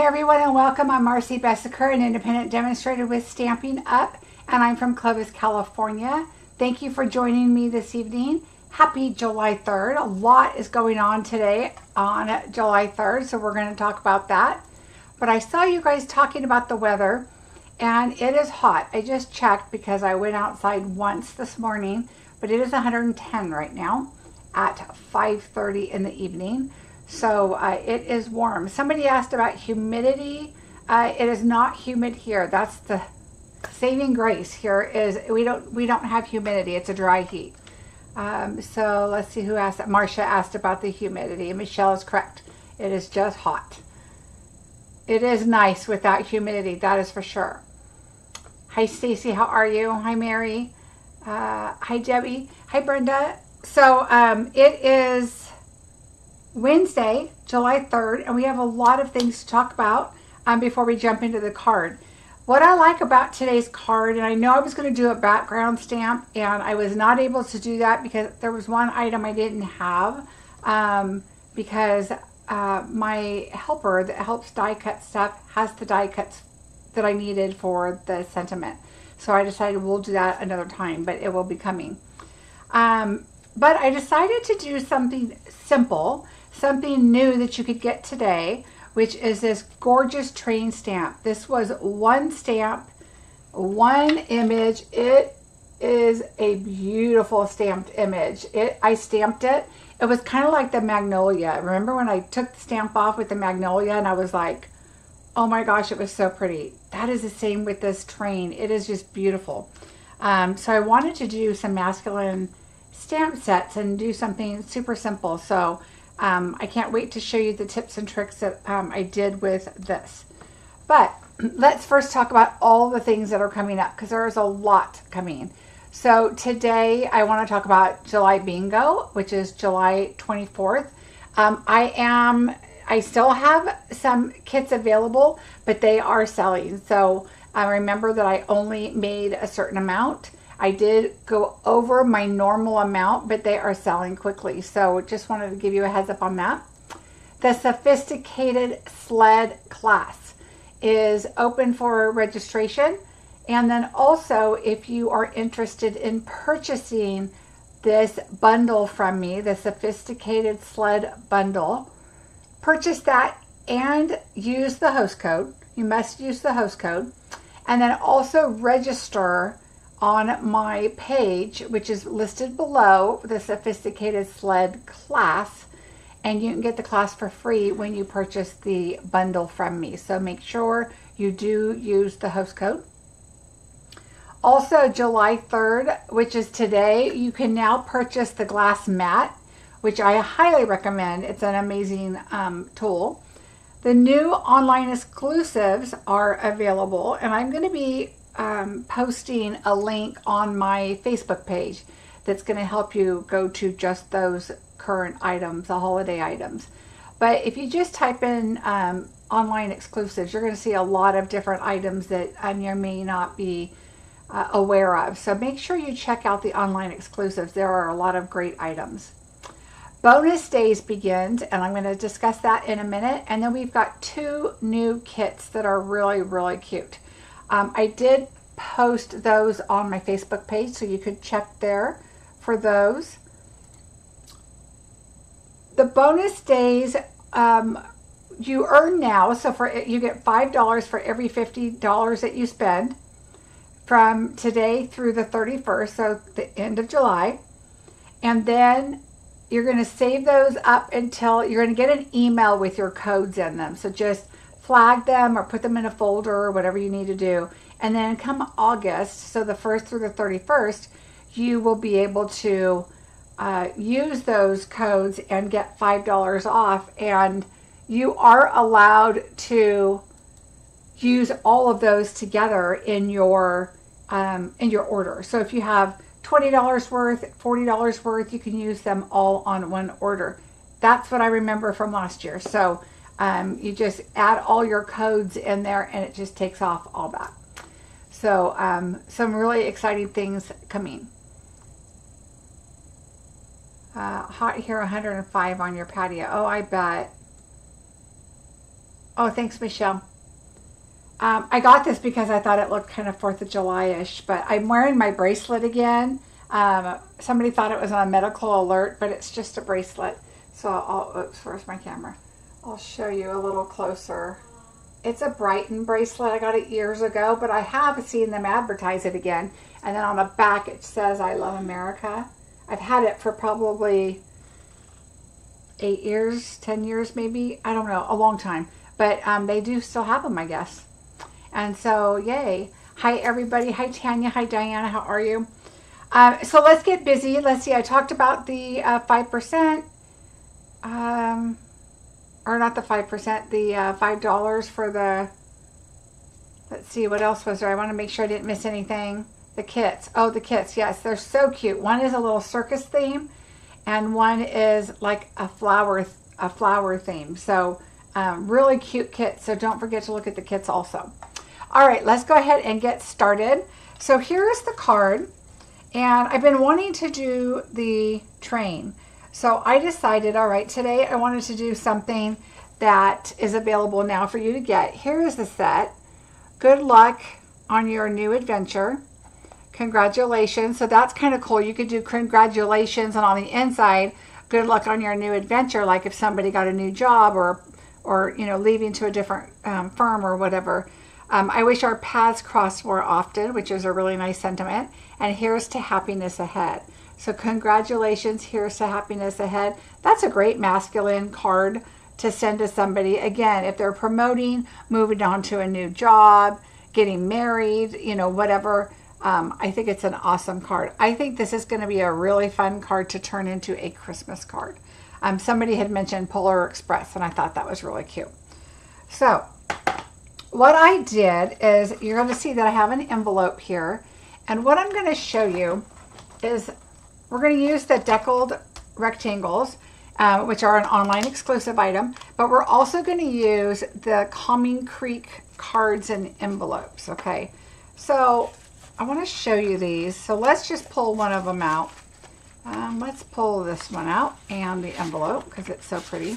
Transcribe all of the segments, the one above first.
everyone and welcome. I'm Marcie Besecker, an independent demonstrator with Stampin' Up, and I'm from Clovis, California. Thank you for joining me this evening. Happy July 3rd. A lot is going on today on July 3rd, so we're going to talk about that. But I saw you guys talking about the weather, and it is hot. I just checked because I went outside once this morning, but it is 110 right now at 5:30 in the evening. So it is warm. Somebody asked about humidity. It is not humid here. That's the saving grace here, is we don't have humidity. It's a dry heat. So let's see who asked that. Marcia asked about the humidity. Michelle is correct. It is just hot. It is nice without humidity, that is for sure. Hi Stacy, how are you? Hi Mary. Hi Debbie. Hi Brenda. So it is Wednesday, July 3rd, and we have a lot of things to talk about before we jump into the card. What I like about today's card, and I know I was going to do a background stamp, and I was not able to do that because there was one item I didn't have because my helper that helps die cut stuff has the die cuts that I needed for the sentiment. So I decided we'll do that another time, but it will be coming. But I decided to do something simple, something new that you could get today, which is this gorgeous train stamp. This was one stamp, one image. It is a beautiful stamped image. I stamped it. It was kind of like the magnolia. Remember when I took the stamp off with the magnolia and I was like, oh my gosh, it was so pretty. That is the same with this train. It is just beautiful. So I wanted to do some masculine stamp sets and do something super simple. So I can't wait to show you the tips and tricks that I did with this. But let's first talk about all the things that are coming up, because there is a lot coming. So today I want to talk about July Bingo, which is July 24th. I still have some kits available, but they are selling. So remember that I only made a certain amount. I did go over my normal amount, but they are selling quickly. So just wanted to give you a heads up on that. The Sophisticated Sled class is open for registration. And then also, if you are interested in purchasing this bundle from me, the Sophisticated Sled bundle, purchase that and use the host code. You must use the host code. And then also register on my page, which is listed below, the Sophisticated Sled class, and you can get the class for free when you purchase the bundle from me. So make sure you do use the host code. Also, July 3rd, which is today, you can now purchase the glass mat, which I highly recommend. It's an amazing tool. The new online exclusives are available, and I'm going to be posting a link on my Facebook page that's going to help you go to just those current items, the holiday items. But if you just type in online exclusives, you're going to see a lot of different items that you may not be aware of. So make sure you check out the online exclusives. There are a lot of great items. Bonus Days begins, and I'm going to discuss that in a minute. And then we've got two new kits that are really, really cute. I did post those on my Facebook page, so you could check there for those. The bonus days you earn now, so you get $5 for every $50 that you spend from today through the 31st, so the end of July. And then you're going to save those up until you're going to get an email with your codes in them. So just flag them or put them in a folder or whatever you need to do. And then come August, so the 1st through the 31st, you will be able to use those codes and get $5 off. And you are allowed to use all of those together in your order. So if you have $20 worth, $40 worth, you can use them all on one order. That's what I remember from last year. So you just add all your codes in there and it just takes off all that. So some really exciting things coming. Hot here, 105 on your patio. Oh, I bet. Oh, thanks, Michelle. I got this because I thought it looked kind of 4th of July-ish, but I'm wearing my bracelet again. Somebody thought it was on a medical alert, but it's just a bracelet. So oops, where's my camera? I'll show you a little closer. It's a Brighton bracelet. I got it years ago, but I have seen them advertise it again. And then on the back it says, I love America. I've had it for probably 8 years, 10 years maybe. I don't know, a long time. But they do still have them, I guess. And so, yay. Hi, everybody. Hi, Tanya. Hi, Diana. How are you? So let's get busy. Let's see. I talked about the 5%. Or not the 5%. The $5 for the... Let's see. What else was there? I want to make sure I didn't miss anything. The kits. Oh, the kits. Yes, they're so cute. One is a little circus theme. And one is like a flower theme. So, really cute kits. So don't forget to look at the kits also. All right, let's go ahead and get started. So here's the card, and I've been wanting to do the train. So I decided, all right, today I wanted to do something that is available now for you to get. Here is the set. Good luck on your new adventure. Congratulations. So that's kind of cool. You could do congratulations, and on the inside, good luck on your new adventure, like if somebody got a new job or you know, leaving to a different firm or whatever. I wish our paths crossed more often, which is a really nice sentiment. And here's to happiness ahead. So congratulations, here's to happiness ahead. That's a great masculine card to send to somebody. Again, if they're promoting, moving on to a new job, getting married, you know, whatever. I think it's an awesome card. I think this is going to be a really fun card to turn into a Christmas card. Somebody had mentioned Polar Express, and I thought that was really cute. So what I did is, you're going to see that I have an envelope here. And what I'm going to show you is we're going to use the deckled rectangles, which are an online exclusive item. But we're also going to use the Calming Creek cards and envelopes, okay? So I want to show you these. So let's just pull one of them out. Let's pull this one out and the envelope because it's so pretty.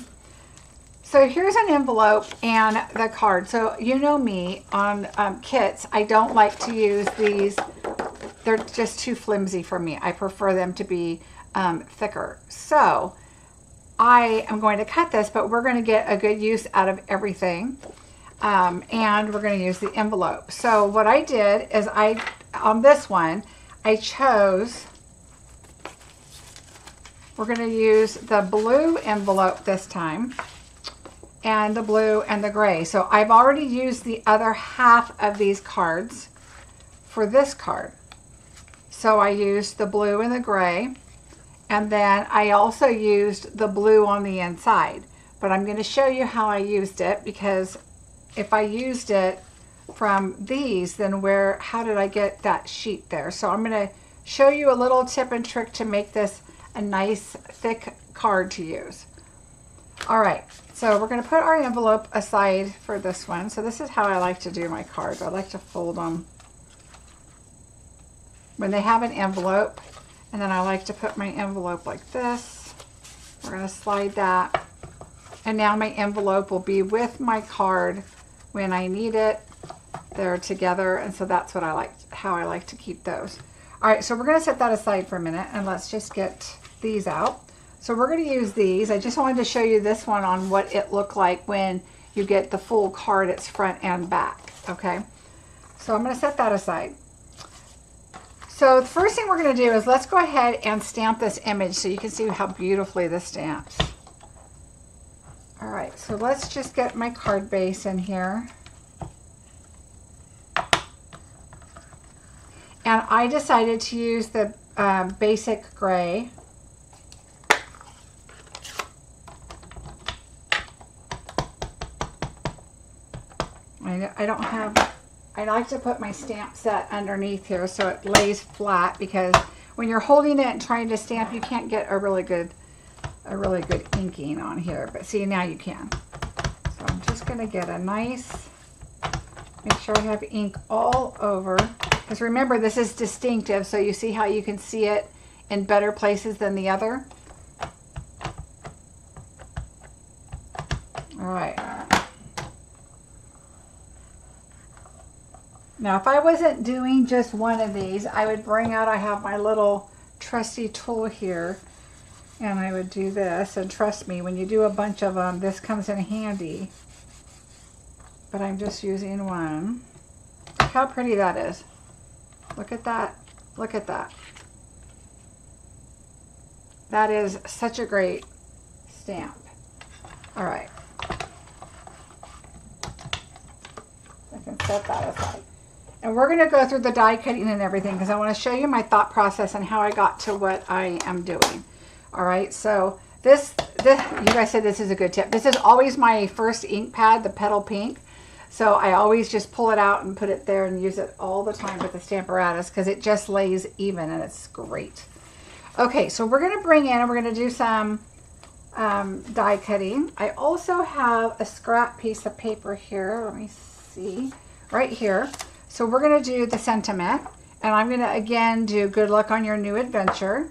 So here's an envelope and the card. So you know me, on kits, I don't like to use these. They're just too flimsy for me. I prefer them to be thicker. So I am going to cut this, but we're going to get a good use out of everything. And we're going to use the envelope. So what I did is on this one, I chose... We're going to use the blue envelope this time, and the blue and the gray. So I've already used the other half of these cards for this card. So I used the blue and the gray, and then I also used the blue on the inside. But I'm going to show you how I used it, because if I used it from these, then how did I get that sheet there? So I'm going to show you a little tip and trick to make this a nice thick card to use. All right, so we're going to put our envelope aside for this one. So this is how I like to do my cards. I like to fold them when they have an envelope, and then I like to put my envelope like this. We're going to slide that, and now my envelope will be with my card when I need it. They're together, and so that's what how I like to keep those. All right, so we're going to set that aside for a minute, and let's just get these out. So we're going to use these. I just wanted to show you this one on what it looked like when you get the full card, its front and back, okay? So I'm going to set that aside. So the first thing we're going to do is let's go ahead and stamp this image so you can see how beautifully this stamps. All right, so let's just get my card base in here. And I decided to use the basic gray. I like to put my stamp set underneath here so it lays flat, because when you're holding it and trying to stamp, you can't get a really good inking on here. But see, now you can. So I'm just going to get a nice, make sure I have ink all over. Because remember, this is distinctive, so you see how you can see it in better places than the other. All right. Now, if I wasn't doing just one of these, I would bring out, I have my little trusty tool here, and I would do this. And trust me, when you do a bunch of them, this comes in handy. But I'm just using one. Look how pretty that is. Look at that. Look at that. That is such a great stamp. All right. I can set that aside. And we're going to go through the die cutting and everything because I want to show you my thought process and how I got to what I am doing. All right, so this you guys said this is a good tip. This is always my first ink pad, the Petal Pink. So I always just pull it out and put it there and use it all the time with the Stamparatus because it just lays even and it's great. Okay, so we're going to bring in and we're going to do some die cutting. I also have a scrap piece of paper here. Let me see. Right here. So we're going to do the sentiment, and I'm going to again do good luck on your new adventure.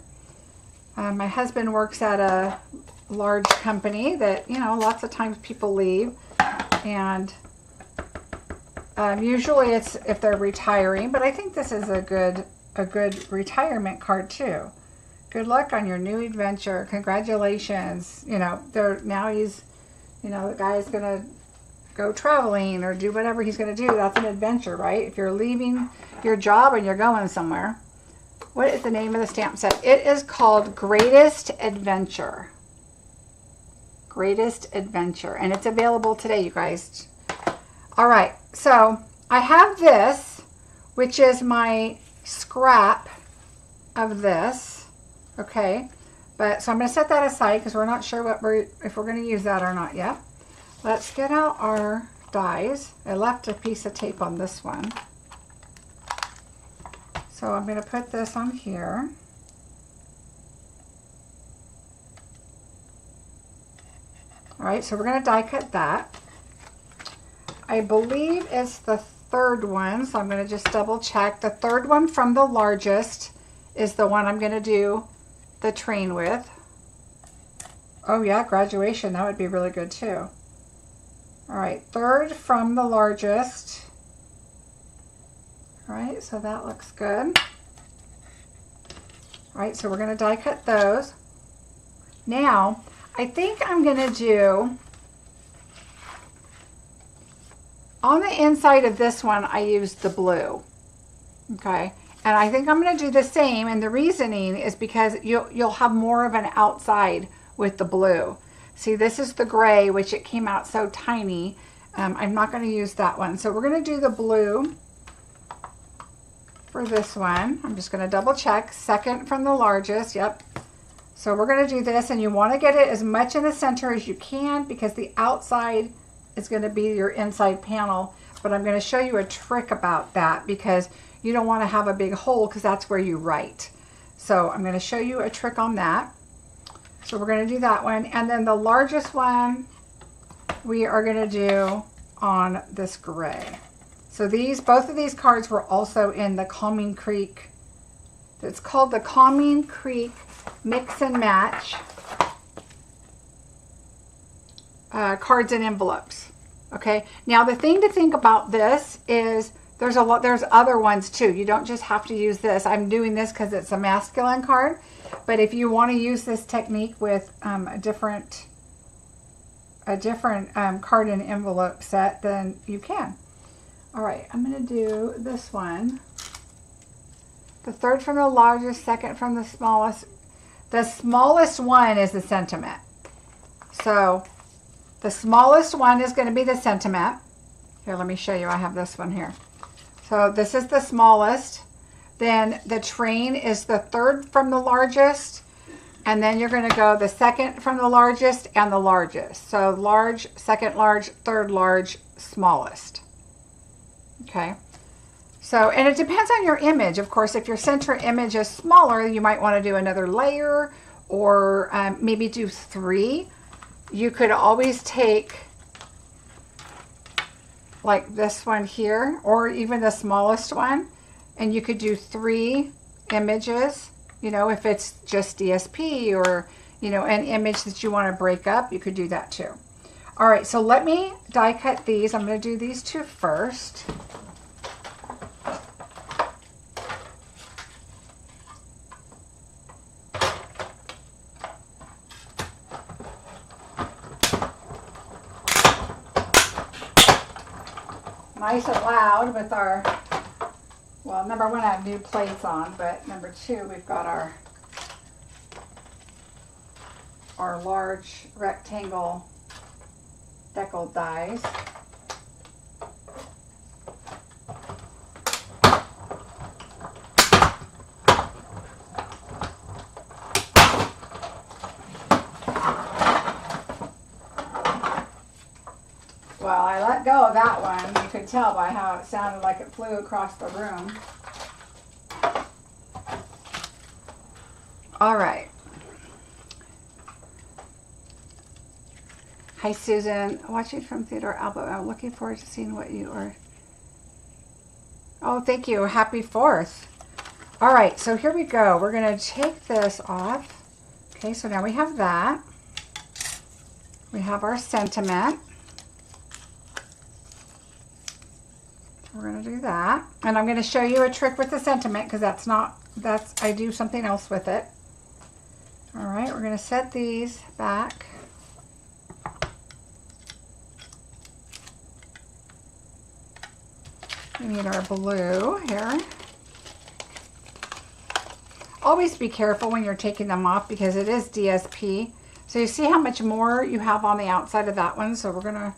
My husband works at a large company that, you know, lots of times people leave, and usually it's if they're retiring, but I think this is a good retirement card too. Good luck on your new adventure. Congratulations. You know, now he's, you know, the guy's going to go traveling or do whatever he's going to do. That's an adventure, right? If you're leaving your job and you're going somewhere. What is the name of the stamp set? It is called Greatest Adventure. Greatest Adventure. And it's available today, you guys. All right. So I have this, which is my scrap of this. Okay. But so I'm going to set that aside because we're not sure if we're going to use that or not yet. Let's get out our dies. I left a piece of tape on this one. So I'm going to put this on here. All right, so we're going to die cut that. I believe it's the third one, so I'm going to just double check. The third one from the largest is the one I'm going to do the train with. Oh yeah, graduation, that would be really good too. All right, third from the largest. All right, so that looks good. All right, so we're going to die cut those. Now, I think I'm going to do, on the inside of this one, I used the blue. Okay, and I think I'm going to do the same, and the reasoning is because you'll have more of an outside with the blue. See, this is the gray, which it came out so tiny. I'm not going to use that one. So we're going to do the blue for this one. I'm just going to double check. Second from the largest. Yep. So we're going to do this, and you want to get it as much in the center as you can because the outside is going to be your inside panel. But I'm going to show you a trick about that because you don't want to have a big hole because that's where you write. So I'm going to show you a trick on that. So we're going to do that one. And then the largest one we are going to do on this gray. So both of these cards were also in the Calming Creek. It's called the Calming Creek Mix and Match cards and envelopes. Okay. Now the thing to think about this is there's other ones too. You don't just have to use this. I'm doing this because it's a masculine card. But if you want to use this technique with a different card and envelope set, then you can. All right, I'm going to do this one. The third from the largest, second from the smallest. The smallest one is the sentiment. So the smallest one is going to be the sentiment. Here, let me show you. I have this one here. So this is the smallest. Then the train is the third from the largest. And then you're going to go the second from the largest and the largest. So large, second large, third large, smallest. Okay. So, and it depends on your image. Of course, if your center image is smaller, you might want to do another layer or maybe do 3. You could always take like this one here or even the smallest one. And you could do 3 images, you know, if it's just DSP or, you know, an image that you want to break up, you could do that too. All right, so let me die cut these. I'm going to do these 2 first. nice and loud with our, well, number one, I have new plates on, but number two, we've got our large rectangle deckled dies. Well, I let go of that one. You could tell by how it sounded like it flew across the room. All right. Hi, Susan. Watching from Theodore Alba. I'm looking forward to seeing what you are. Oh, thank you. Happy 4th. All right, so here we go. We're going to take this off. Okay, so now we have that. We have our sentiment. We're going to do that. And I'm going to show you a trick with the sentiment because I do something else with it. All right, we're going to set these back. We need our blue here. Always be careful when you're taking them off because it is DSP. So you see how much more you have on the outside of that one. So we're going to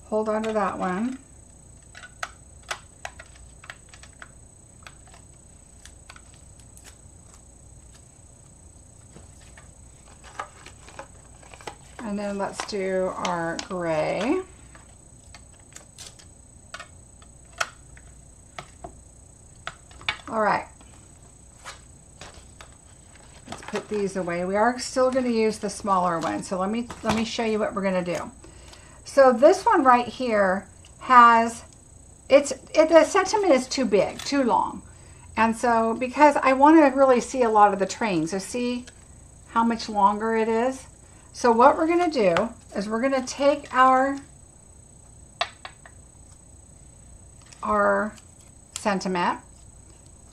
hold on to that one. And then let's do our gray. All right. Let's put these away. We are still going to use the smaller one. So let me show you what we're going to do. So this one right here has, the sentiment is too big, too long. And so because I want to really see a lot of the train, so see how much longer it is. So what we're going to do is we're going to take our sentiment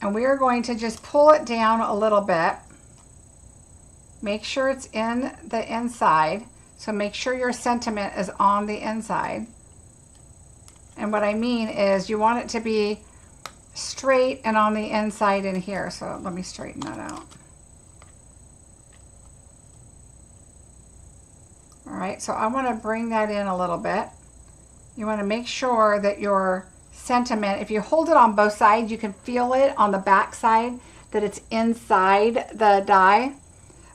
and we are going to just pull it down a little bit. Make sure it's in the inside. So make sure your sentiment is on the inside. And what I mean is you want it to be straight and on the inside in here. So let me straighten that out. All right, so I want to bring that in a little bit. You want to make sure that your sentiment, if you hold it on both sides, you can feel it on the back side that it's inside the die.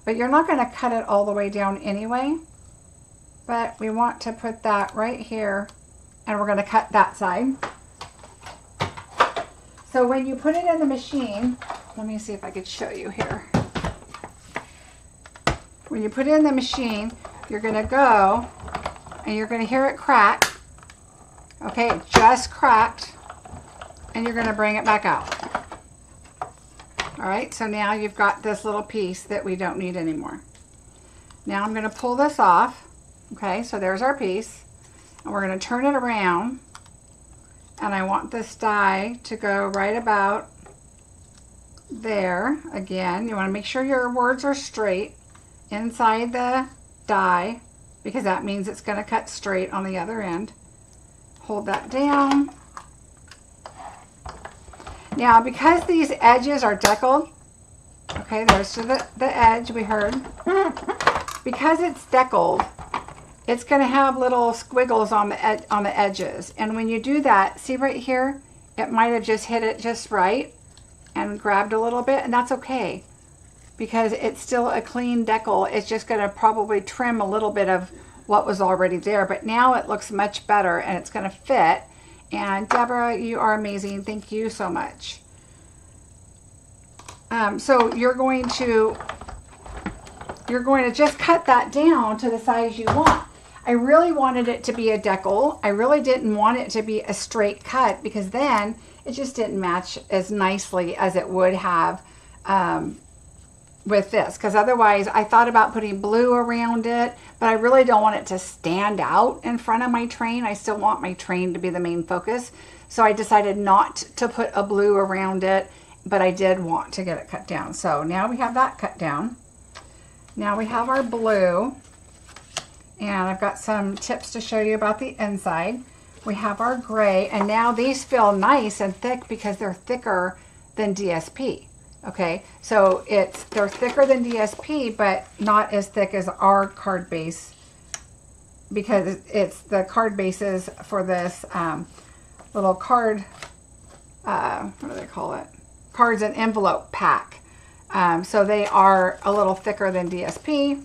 But you're not going to cut it all the way down anyway. But we want to put that right here, and we're going to cut that side. So when you put it in the machine, let me see if I could show you here. When you put it in the machine, you're going to go and you're going to hear it crack. Okay, it just cracked. And you're going to bring it back out. All right, so now you've got this little piece that we don't need anymore. Now I'm going to pull this off. Okay, so there's our piece. And we're going to turn it around. And I want this die to go right about there. Again, you want to make sure your words are straight inside the die because that means it's going to cut straight on the other end. Hold that down. Now because these edges are deckled, okay, there's the edge we heard. Because it's deckled, it's going to have little squiggles on the edges. And when you do that, see right here, it might have just hit it just right and grabbed a little bit, and that's okay. Because it's still a clean decal, it's just going to probably trim a little bit of what was already there. But now it looks much better and it's going to fit. And Deborah, you are amazing. Thank you so much. So you're going to just cut that down to the size you want. I really wanted it to be a decal. I really didn't want it to be a straight cut because then it just didn't match as nicely as it would have with this, because otherwise I thought about putting blue around it, but I really don't want it to stand out in front of my train. I still want my train to be the main focus. So I decided not to put a blue around it, but I did want to get it cut down. So now we have that cut down. Now we have our blue, and I've got some tips to show you about the inside. We have our gray, and now these feel nice and thick because they're thicker than DSP. Okay, so they're thicker than DSP, but not as thick as our card base, because it's the card bases for this little card, what do they call it? Cards and envelope pack. So they are a little thicker than DSP,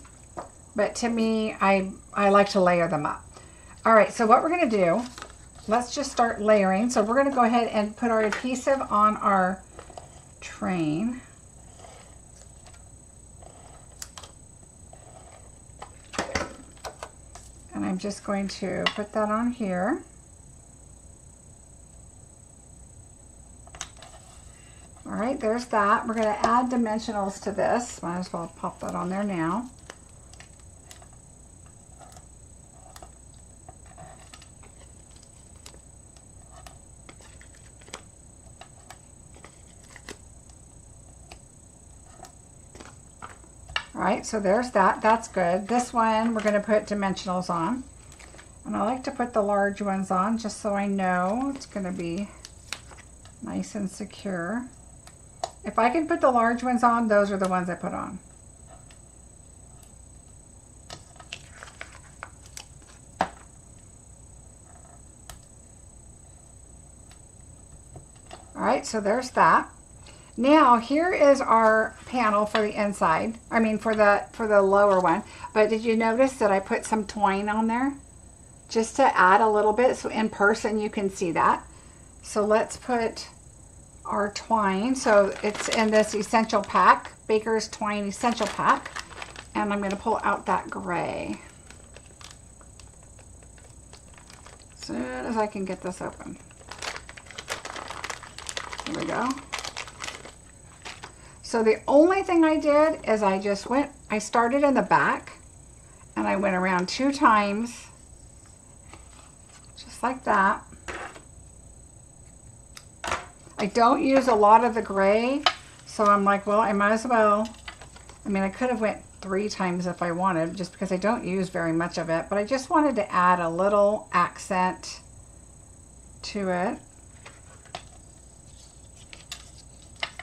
but to me, I like to layer them up. All right, so what we're gonna do, let's just start layering. So we're gonna go ahead and put our adhesive on our train. And I'm just going to put that on here. All right, there's that. We're gonna add dimensionals to this. Might as well pop that on there now. All right, so there's that. That's good. This one, we're going to put dimensionals on. And I like to put the large ones on just so I know it's going to be nice and secure. If I can put the large ones on, those are the ones I put on. All right, so there's that. Now here is our panel for the inside. I mean for the lower one. But did you notice that I put some twine on there? Just to add a little bit so in person you can see that. So let's put our twine. So it's in this essential pack, Baker's Twine Essential Pack. And I'm going to pull out that gray. As soon as I can get this open. There we go. So the only thing I did is I started in the back and I went around 2 times, just like that. I don't use a lot of the gray, so I'm like, well, I might as well. I mean, I could have went 3 times if I wanted, just because I don't use very much of it, but I just wanted to add a little accent to it.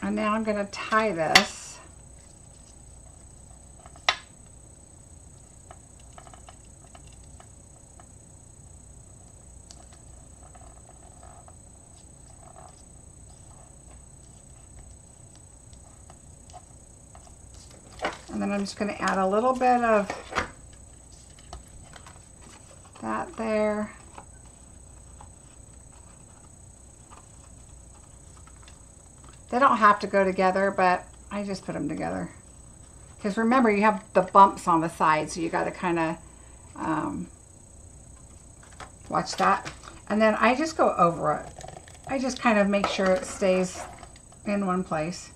And now I'm going to tie this. And then I'm just going to add a little bit of that there. They don't have to go together, but I just put them together. Because remember, you have the bumps on the side, so you got to kind of watch that. And then I just go over it. I just kind of make sure it stays in one place.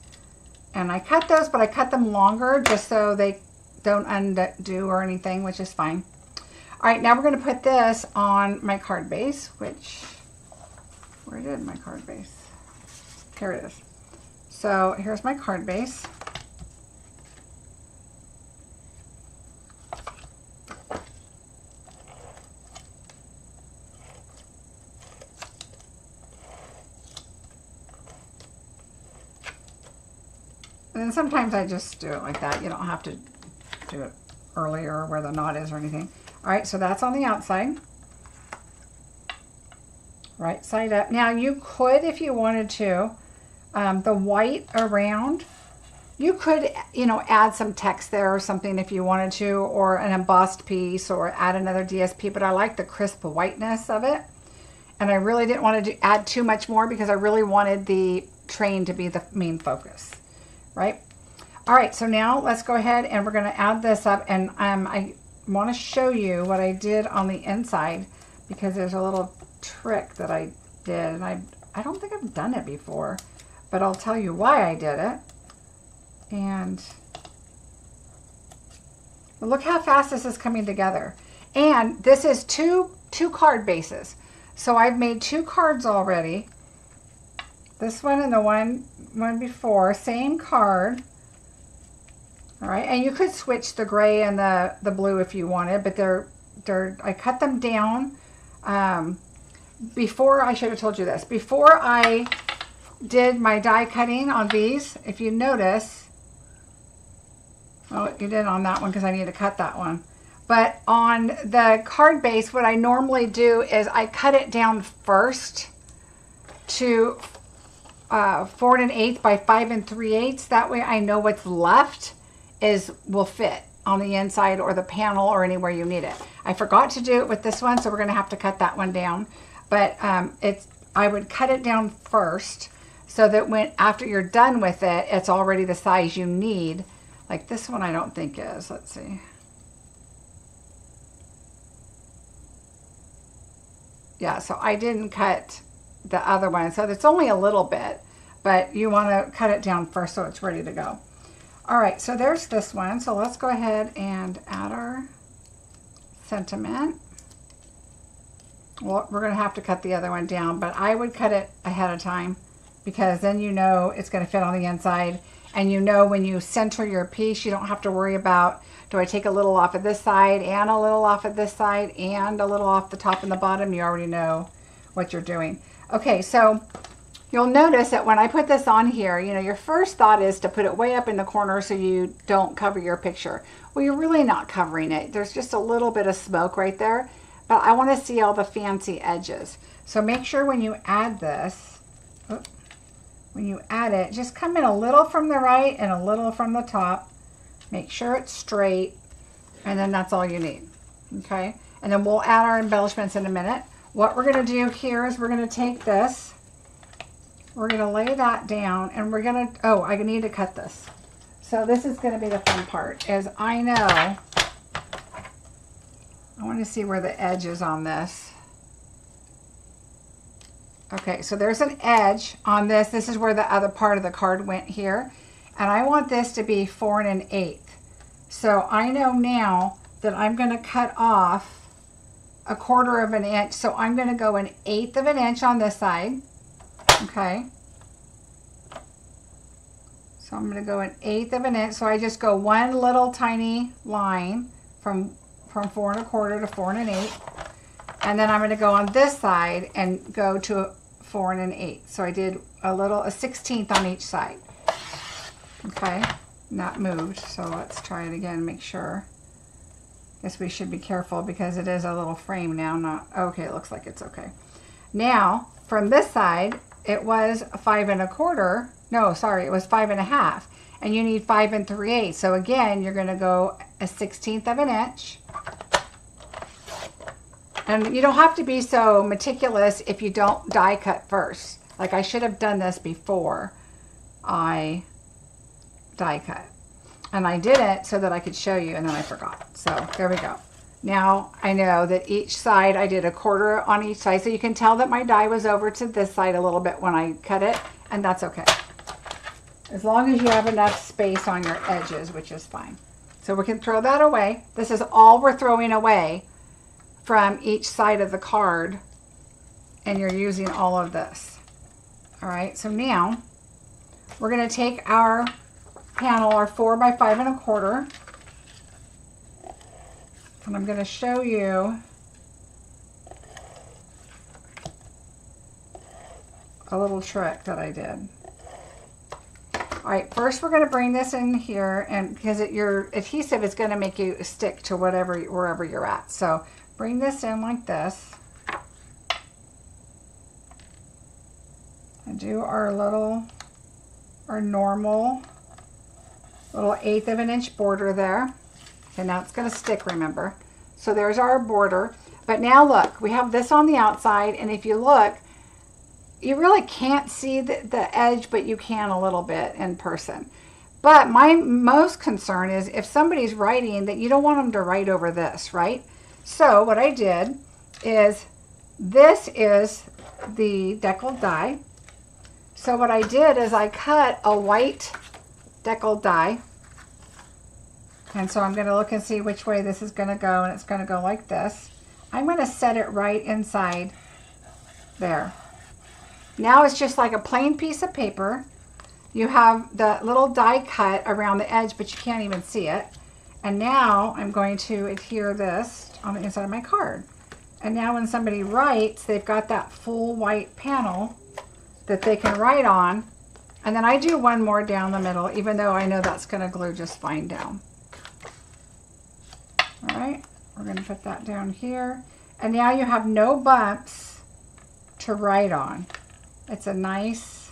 And I cut those, but I cut them longer just so they don't undo or anything, which is fine. All right, now we're going to put this on my card base, which, where did my card base? Here it is. So here's my card base. And then sometimes I just do it like that. You don't have to do it earlier where the knot is or anything. All right, so that's on the outside. Right side up. Now you could, if you wanted to, the white around, you could, you know, add some text there or something if you wanted to, or an embossed piece, or add another DSP, but I like the crisp whiteness of it. And I really didn't want to add too much more because I really wanted the train to be the main focus, right? All right, so now let's go ahead and we're going to add this up, and I want to show you what I did on the inside because there's a little trick that I did, and I don't think I've done it before, but I'll tell you why I did it. And look how fast this is coming together. And this is two card bases. So I've made 2 cards already. This one and the one before, same card. All right, and you could switch the gray and the blue if you wanted, but I cut them down before, I should have told you this, before I did my die cutting on these, if you notice, oh, you did on that one because I need to cut that one. But on the card base, what I normally do is I cut it down first to 4 1/8 by 5 3/8. That way I know what's left will fit on the inside or the panel or anywhere you need it. I forgot to do it with this one, so we're going to have to cut that one down. But I would cut it down first so that after you're done with it, it's already the size you need. Like this one I don't think is. Let's see. Yeah, so I didn't cut the other one. So it's only a little bit, but you want to cut it down first so it's ready to go. All right, so there's this one. So let's go ahead and add our sentiment. Well, we're going to have to cut the other one down, but I would cut it ahead of time because then you know it's going to fit on the inside. And you know when you center your piece, you don't have to worry about, do I take a little off of this side and a little off of this side and a little off the top and the bottom? You already know what you're doing. Okay, so you'll notice that when I put this on here, you know, your first thought is to put it way up in the corner so you don't cover your picture. Well, you're really not covering it. There's just a little bit of smoke right there, but I want to see all the fancy edges. So make sure when you add this, when you add it, just come in a little from the right and a little from the top. Make sure it's straight, and then that's all you need, okay? And then we'll add our embellishments in a minute. What we're going to do here is we're going to take this, we're going to lay that down, and we're going to, oh, I need to cut this. So this is going to be the fun part, is I know, I want to see where the edge is on this. Okay, so there's an edge on this. This is where the other part of the card went here. And I want this to be 4 1/8. So I know now that I'm going to cut off 1/4 of an inch. So I'm going to go 1/8 of an inch on this side. Okay. So I'm going to go 1/8 of an inch. So I just go one little tiny line from 4 1/4 to 4 1/8. And then I'm going to go on this side and go to 4 1/8. So I did a 1/16 on each side. Okay, and that moved. So let's try it again and make sure. Guess we should be careful because it is a little frame now. Not okay. It looks like it's okay. Now from this side, it was 5 1/4. No, sorry, it was 5 1/2. And you need 5 3/8. So again, you're going to go 1/16 of an inch. And you don't have to be so meticulous if you don't die cut first. Like I should have done this before I die cut. And I did it so that I could show you, and then I forgot. So there we go. Now I know that each side I did 1/4 on each side. So you can tell that my die was over to this side a little bit when I cut it, and that's okay. As long as you have enough space on your edges, which is fine. So we can throw that away. This is all we're throwing away from each side of the card, and you're using all of this. All right, so now we're going to take our panel, our 4 by 5 1/4, and I'm going to show you a little trick that I did. All right, first we're going to bring this in here, and because your adhesive is going to make you stick to wherever you're at. So bring this in like this, and do our normal little 1/8 of an inch border there. And now it's going to stick, remember. So there's our border. But now look, we have this on the outside, and if you look, you really can't see the edge, but you can a little bit in person. But my most concern is if somebody's writing, that you don't want them to write over this, right? So what I did is, this is the deckled die. So what I did is I cut a white deckled die. And so I'm going to look and see which way this is going to go, and it's going to go like this. I'm going to set it right inside there. Now it's just like a plain piece of paper. You have the little die cut around the edge, but you can't even see it. And now I'm going to adhere this on the inside of my card. And now when somebody writes, they've got that full white panel that they can write on. And then I do one more down the middle, even though I know that's going to glue just fine down. All right, we're going to put that down here. And now you have no bumps to write on. It's a nice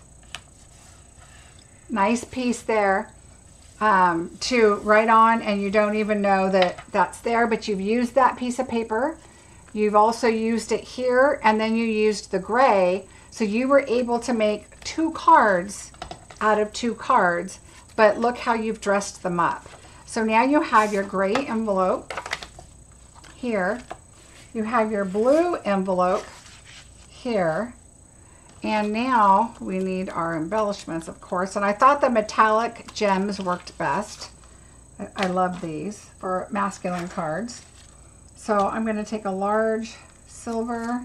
piece there to write on, and you don't even know that that's there, but you've used that piece of paper. You've also used it here, and then you used the gray. So you were able to make 2 cards out of 2 cards, but look how you've dressed them up. So now you have your gray envelope here. You have your blue envelope here. And now we need our embellishments, of course. And I thought the metallic gems worked best. I love these for masculine cards. So I'm going to take a large silver,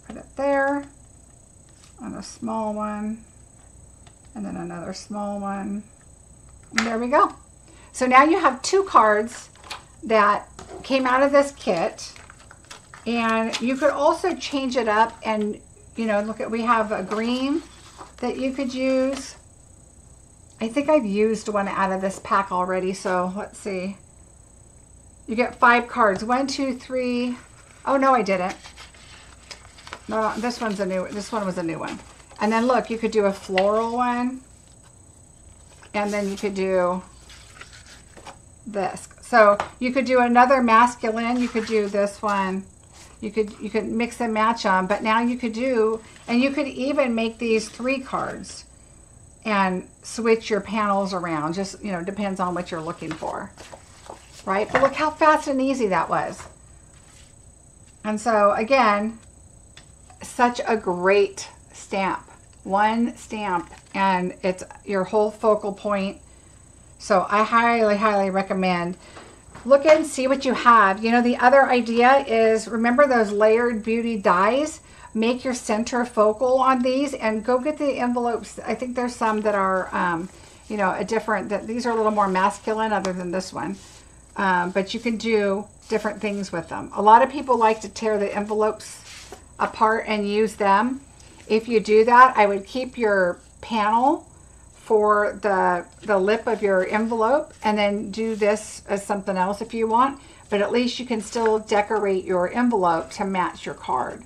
put it there, and a small one, and then another small one. And there we go. So now you have 2 cards that came out of this kit. And you could also change it up and, you know, look at, we have a green that you could use. I think I've used one out of this pack already, so let's see. You get 5 cards. 1, 2, 3. Oh no, I didn't. No, this one was a new one. And then look, you could do a floral one. And then you could do this. So you could do another masculine. You could do this one. You could mix and match them, but now you could do, and you could even make these 3 cards and switch your panels around. Just, you know, depends on what you're looking for, right? But look how fast and easy that was. And so again, such a great stamp. One stamp and it's your whole focal point. So I highly, highly recommend. Look and see what you have. You know, the other idea is, remember those layered beauty dies? Make your center focal on these and go get the envelopes. I think there's some that are, you know, these are a little more masculine other than this one. But you can do different things with them. A lot of people like to tear the envelopes apart and use them. If you do that, I would keep your panel for the lip of your envelope and then do this as something else if you want, but at least you can still decorate your envelope to match your card.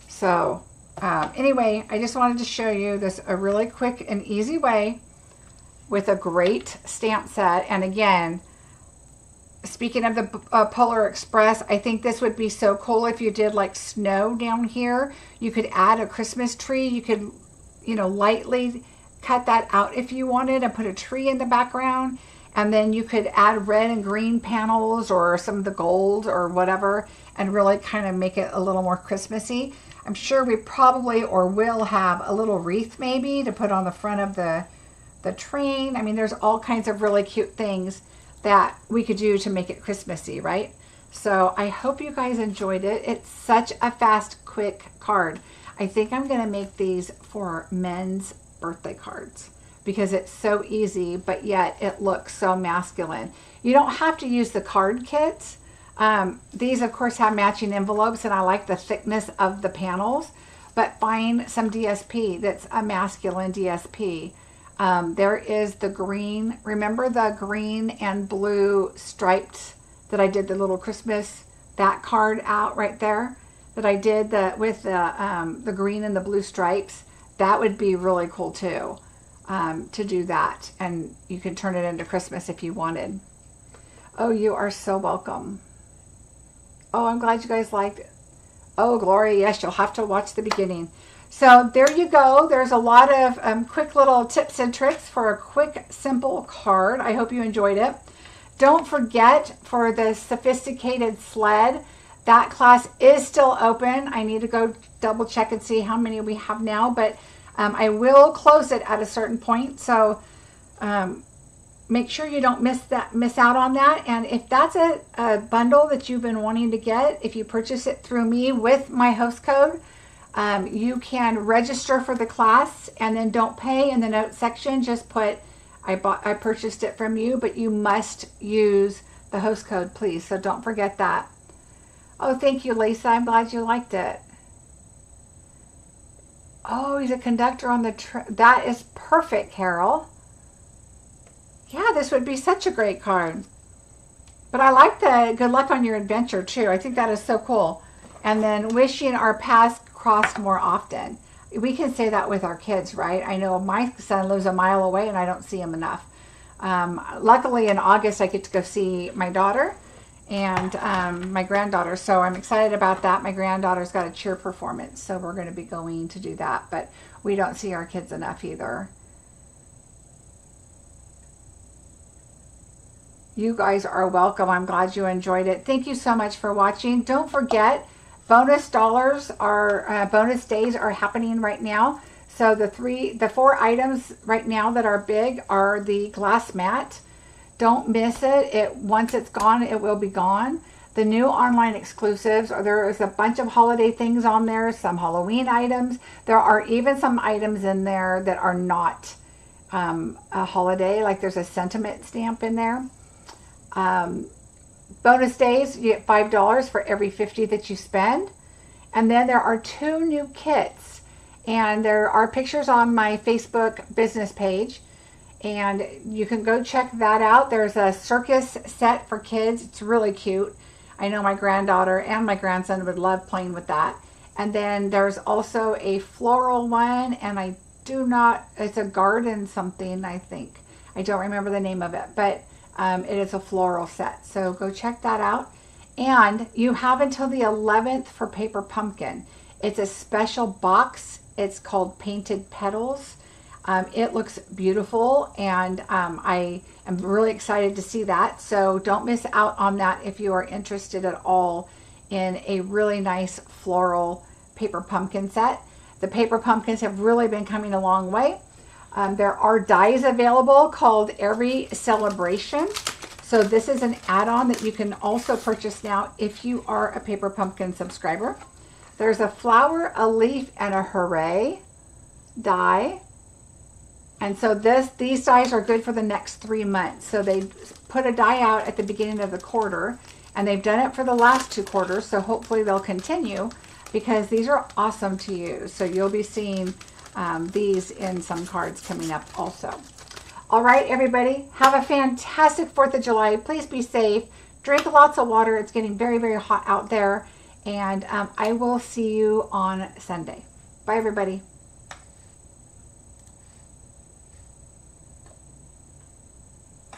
So anyway, I just wanted to show you this, a really quick and easy way with a great stamp set. And again, speaking of the Polar Express, I think this would be so cool if you did like snow down here. You could add a Christmas tree. You could, you know, lightly cut that out if you wanted and put a tree in the background. And then you could add red and green panels or some of the gold or whatever and really kind of make it a little more Christmassy. I'm sure we probably or will have a little wreath maybe to put on the front of the train. I mean, there's all kinds of really cute things that we could do to make it Christmassy, right? So I hope you guys enjoyed it. It's such a fast, quick card. I think I'm gonna make these for men's birthday cards because it's so easy, but yet it looks so masculine. You don't have to use the card kits. These of course have matching envelopes and I like the thickness of the panels, but find some DSP that's a masculine DSP. There is the green, remember the green and blue striped that I did the little Christmas, that card out right there that I did with the green and the blue stripes. That would be really cool too, to do that. And you can turn it into Christmas if you wanted. Oh, you are so welcome. Oh, I'm glad you guys liked it. Oh, Gloria, yes, you'll have to watch the beginning. So there you go. There's a lot of quick little tips and tricks for a quick, simple card. I hope you enjoyed it. Don't forget for the sophisticated sled, that class is still open. I need to go double check and see how many we have now, but I will close it at a certain point. So make sure you don't miss out on that. And if that's a bundle that you've been wanting to get, if you purchase it through me with my host code, you can register for the class and then don't pay in the note section. Just put, I purchased it from you, but you must use the host code, please. So don't forget that. Oh, thank you, Lisa. I'm glad you liked it. Oh, he's a conductor on the train. That is perfect, Carol. Yeah, this would be such a great card. But I like the good luck on your adventure too. I think that is so cool. And then wishing our paths crossed more often. We can say that with our kids, right? I know my son lives a mile away and I don't see him enough. Luckily in August I get to go see my daughter and my granddaughter. So I'm excited about that. My granddaughter's got a cheer performance. So we're going to be going to do that. But we don't see our kids enough either. You guys are welcome. I'm glad you enjoyed it. Thank you so much for watching. Don't forget, bonus dollars are bonus days are happening right now. So the 4 items right now that are big are the glass mat. Don't miss it. Once it's gone, it will be gone. The new online exclusives, there is a bunch of holiday things on there, some Halloween items. There are even some items in there that are not a holiday, like there's a sentiment stamp in there. Bonus days, you get $5 for every 50 that you spend. And then there are 2 new kits, and there are pictures on my Facebook business page, and you can go check that out. There's a circus set for kids. It's really cute. I know my granddaughter and my grandson would love playing with that. And then there's also a floral one, and it's a garden something, I think. I don't remember the name of it, but it is a floral set. So go check that out. And you have until the 11th for Paper Pumpkin. It's a special box. It's called Painted Petals. It looks beautiful, and I am really excited to see that. So don't miss out on that if you are interested at all in a really nice floral paper pumpkin set. The paper pumpkins have really been coming a long way. There are dies available called Every Celebration. So this is an add-on that you can also purchase now if you are a Paper Pumpkin subscriber. There's a flower, a leaf, and a hooray die. And so these dies are good for the next 3 months. So they put a die out at the beginning of the quarter, and they've done it for the last 2 quarters. So hopefully they'll continue, because these are awesome to use. So you'll be seeing these in some cards coming up also. All right, everybody, have a fantastic 4th of July. Please be safe. Drink lots of water. It's getting very, very hot out there. And I will see you on Sunday. Bye, everybody.